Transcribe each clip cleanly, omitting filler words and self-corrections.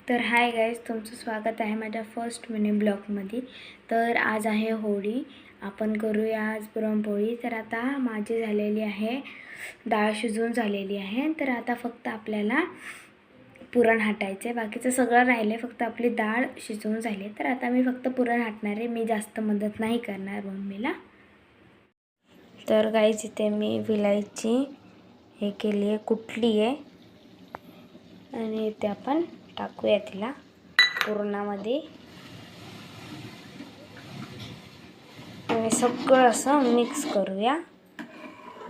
तर hi guys, तुमचं स्वागत आहे माझ्या फर्स्ट मिनी ब्लॉगमध्ये। तर आज आहे होळी, आपण करूया आज पुरणपोळी। तर आता माझी झालेली आहे, डाळ शिजून झालेली आहे। तर आता फक्त आपल्याला पुरण हाटायचे, बाकीचं सगळं राहिले, फक्त आपली डाळ शिजून झाली। तर आता मी फक्त पुरण हाटणार आहे, मी जास्त मदत नाही करणार मम्मीला। तर गाईज इथे मी विलायची हे केली आहे, कुटली आहे, आणि इथे आपण टाकूया तिला पुरणामध्ये आणि सगळं असं मिक्स करूया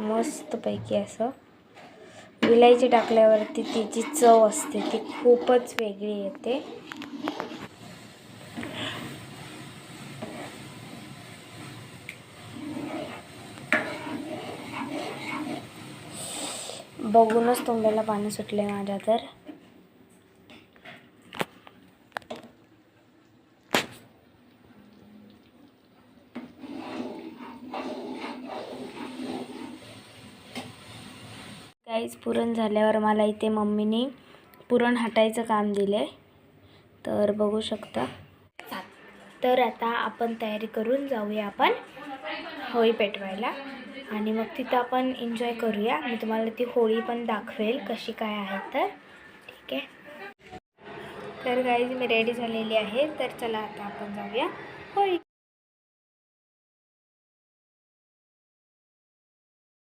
मस्तपैकी। असं विलायची टाकल्यावरती तिची चव असते ती खूपच वेगळी येते। बघूनच तोंडाला पाणी सुटले माझ्या। तर गाईज पुरण झाल्यावर मला इथे मम्मीने पुरण हाटायचं काम दिले, तर बघू शकता। तर आता आपण तयारी करून जाऊया आपण होळी पेटवायला, आणि मग तिथं आपण एन्जॉय करूया। मी तुम्हाला ती होळी पण दाखवेल कशी काय आहे। तर ठीक आहे। तर गाईज मी रेडी झालेली आहे, तर चला आता आपण जाऊया होळी